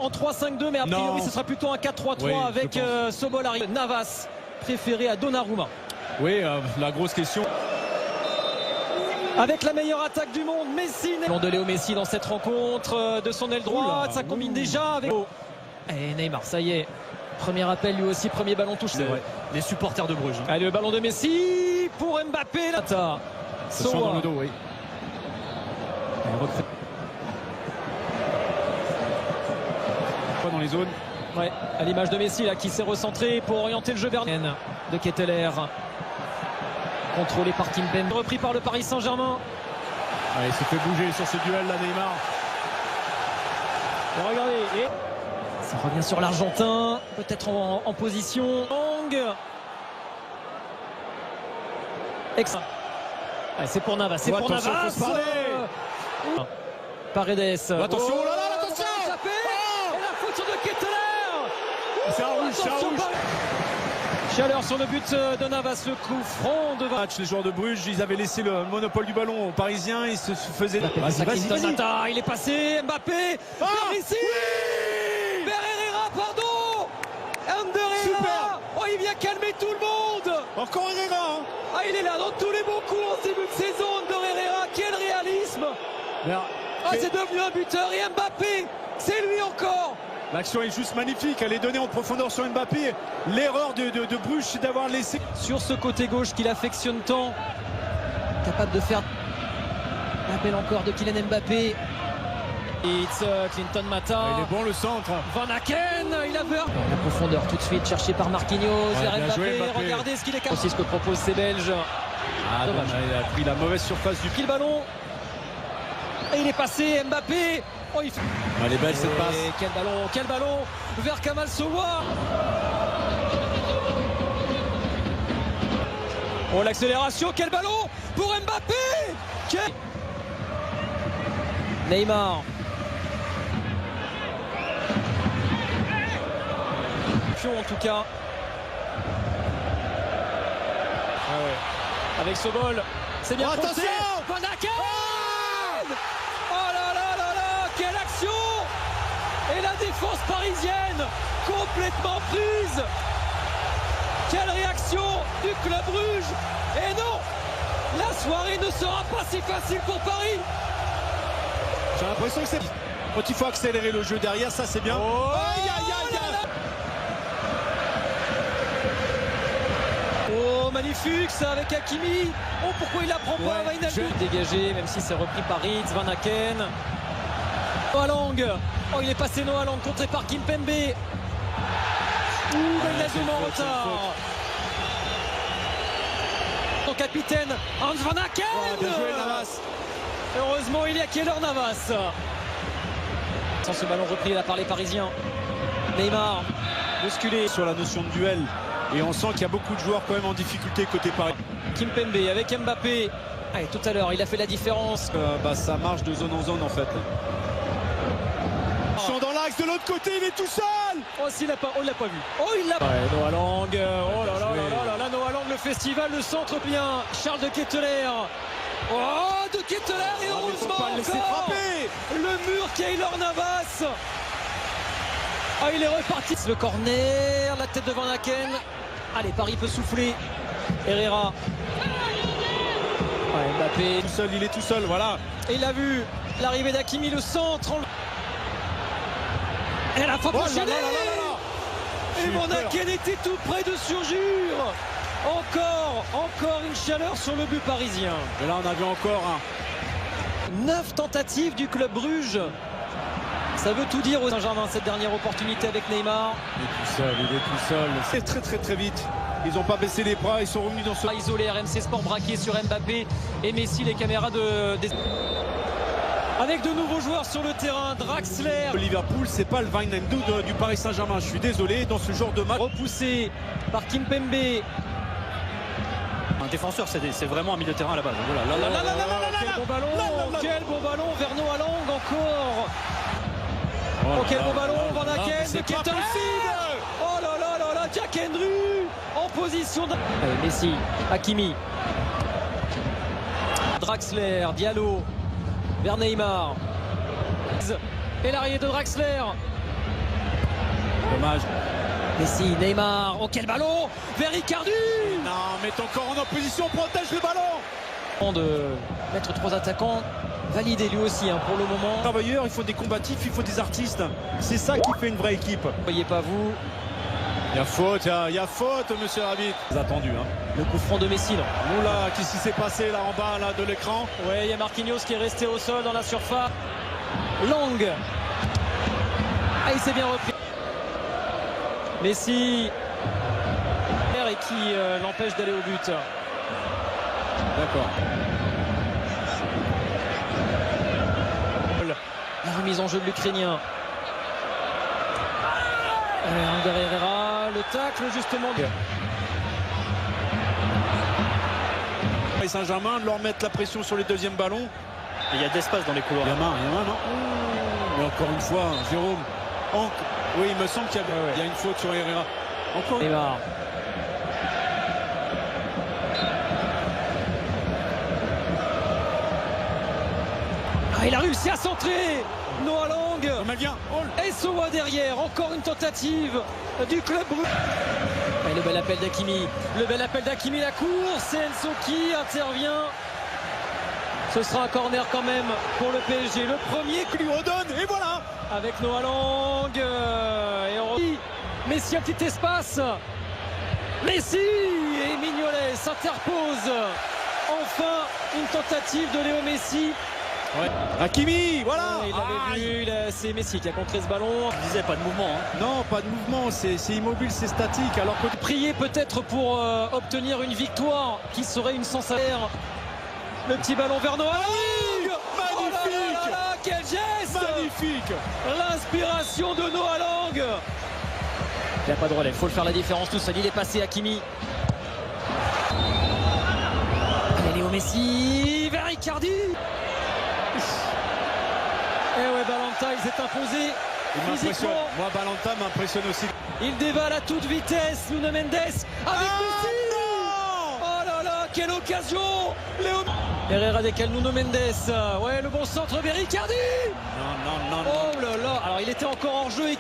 en 3-5-2, mais a priori ce sera plutôt un 4-3-3 oui, avec Sobol arrive. Navas préféré à Donnarumma. Oui, la grosse question. Avec la meilleure attaque du monde, Messi. Long de Léo Messi dans cette rencontre de son aile droite, ça combine déjà avec. Et Neymar, ça y est. Premier appel lui aussi, premier ballon touché. Les supporters de Bruges. Allez, le ballon de Messi pour Mbappé. Lata. Soa dans le dos, oui. Pas dans les zones. Ouais, à l'image de Messi là qui s'est recentré pour orienter le jeu vers de Ketteler. Contrôlé par Kimpembe. Repris par le Paris Saint-Germain. Il s'est fait bouger sur ce duel là, Neymar. Et regardez. Et ça revient sur l'Argentin. Peut-être en position. Long. Extra. C'est pour Navas. C'est pour Navas. Paredes. Attention, oh là là, attention. Et la faute de Ketteler. C'est un rouge, c'est un rouge. Chaleur sur le but de Navas, le coup franc de match. Les joueurs de Bruges, ils avaient laissé le monopole du ballon aux Parisiens. Ils se faisaient. Il est passé. Mbappé. Ici. Oui. Vers Herrera, pardon. Ander Herrera. Oh, il vient calmer tout le monde. Encore Herrera. Ah, il est là dans tous les bons coups en début de saison. Ander Herrera, quel réalisme. C'est devenu un buteur. Et Mbappé, c'est lui encore. L'action est juste magnifique, elle est donnée en profondeur sur Mbappé. L'erreur de Bruges, c'est d'avoir laissé sur ce côté gauche qu'il affectionne tant, capable de faire l'appel encore de Kylian Mbappé. It's Clinton Mata. Il est bon le centre. Van Aken, il a peur. La profondeur tout de suite cherché par Marquinhos vers Mbappé. Regardez ce qu'il est capable. C'est ce que proposent ces Belges. Dommage. Il a pris la mauvaise surface du pied. Le ballon. Et il est passé, Mbappé. Oh, il fait... Elle est belle cette passe. Quel ballon vers Kamal Sowa. Oh, l'accélération, quel ballon pour Mbappé. Neymar. En tout cas. Avec Sobol. C'est bien. Attention. Van Aken. Oh là là là là, quelle action! Et la défense parisienne complètement prise. Quelle réaction du club Bruges. Et non, la soirée ne sera pas si facile pour Paris. J'ai l'impression que c'est quand il faut accélérer le jeu derrière, ça c'est bien. Oh, oh, magnifique ça avec Hakimi. Oh, pourquoi il la prend pas? Dégagé, même si c'est repris par Ritz, Van Aken. Noah Lang. Oh, il est passé Noah Lang, contré par Kimpembe. Il a deux en retard. Son capitaine, Hans Van Aken. Bien joué, Navas. Heureusement, il y a Keylor Navas. Sans ce ballon repris là par les Parisiens. Neymar, bousculé. Sur la notion de duel. Et on sent qu'il y a beaucoup de joueurs quand même en difficulté côté Paris. Kimpembe avec Mbappé. Allez, tout à l'heure, il a fait la différence. Ça marche de zone en zone en fait. Ils sont dans l'axe de l'autre côté, il est tout seul. Oh, s'il l'a pas, on l'a pas vu. Oh, il l'a. Noah Lang. Oh là là là là, Noah Lang, le festival, le centre bien. Charles de Ketteler. Oh, de Ketteler et heureusement pas le laisser frapper. Le mur Keylor Navas. Ah, il est reparti. Le corner, la tête de Van Aken. Allez, Paris peut souffler. Herrera. Mbappé. Tout seul, il est tout seul, voilà. Et il a vu l'arrivée d'Hakimi, le centre. Et la fois enchaînée. Et Van Aken était tout près de surjure. Encore une chaleur sur le but parisien. Et là, on a vu encore 9 tentatives du club Bruges. Ça veut tout dire au Saint-Germain, cette dernière opportunité avec Neymar. Il est tout seul. C'est très vite. Ils n'ont pas baissé les bras, ils sont revenus dans ce... Isolé, RMC Sport braqué sur Mbappé et Messi, les caméras avec de nouveaux joueurs sur le terrain. Draxler. Liverpool, c'est pas le Wijnaldum du Paris Saint-Germain. Je suis désolé, dans ce genre de match. Repoussé par Kimpembe. Un défenseur, c'est vraiment un milieu de terrain à la base. Voilà. Quel bon ballon vers Noah Lang encore. Oh, quel bon ballon, Van Aken, de Ketteler. Oh là là là là, Jack Hendry en position de... Allez, Messi, Hakimi. Draxler, Diallo, vers Neymar. Et l'arrivée de Draxler. Dommage. Messi, Neymar, oh quel ballon vers Icardi. Non, mais ton corps en opposition, protège le ballon. De mettre 3 attaquants, validé lui aussi pour le moment. Travailleurs, il faut des combatifs, il faut des artistes. C'est ça qui fait une vraie équipe. Voyez pas vous. Il y a faute, il y a faute, monsieur l'arbitre. C'est attendu. Le coup franc de Messi. Là. Oula, qu'est-ce qui s'est passé là en bas là, de l'écran? Ouais, il y a Marquinhos qui est resté au sol dans la surface. Lang. Ah, il s'est bien repris. Messi. Et qui l'empêche d'aller au but. D'accord. La remise en jeu de l'Ukrainien. Ander Herrera, le tacle justement. Paris Saint-Germain de leur mettre la pression sur les deuxièmes ballons. Et il y a de l'espace dans les couloirs. Il y a main, non? Mais encore une fois, Jérôme. Oui, il me semble qu'il y a une faute sur Herrera. Encore. Neymar. Ah, il a réussi à centrer. Noah Lang. Mais viens. Et Sowa derrière. Encore une tentative du club brûlé. Et le bel appel d'Hakimi. Le bel appel d'Hakimi, la course. C'est Enzo qui intervient. Ce sera un corner quand même pour le PSG. Le premier qui lui redonne. Et voilà. Avec Noah Lang. Et on... Messi, un petit espace. Messi et Mignolet s'interpose. Enfin, une tentative de Léo Messi. Ouais. Hakimi, voilà. Il l'avait vu, c'est Messi qui a contré ce ballon. Je disais pas de mouvement. Non, pas de mouvement, c'est immobile, c'est statique. Alors que prier peut-être pour obtenir une victoire qui serait une sensation. Le petit ballon vers Noah Lang. Magnifique. Oh là, quel geste. Magnifique. L'inspiration de Noah Lang. Il n'y a pas de relais, il faut le faire la différence tout seul. Il est passé Hakimi. Allez, Léo Messi vers Icardi. Et ouais, Balanta, il s'est imposé. Physiquement. Moi, Balanta m'impressionne aussi. Il dévale à toute vitesse. Nuno Mendes avec Messi. Non. Oh là là, quelle occasion. Léo Herrera décale Nuno Mendes. Ouais, le bon centre vers Icardi. Non. Oh là là. Alors, il était encore en jeu.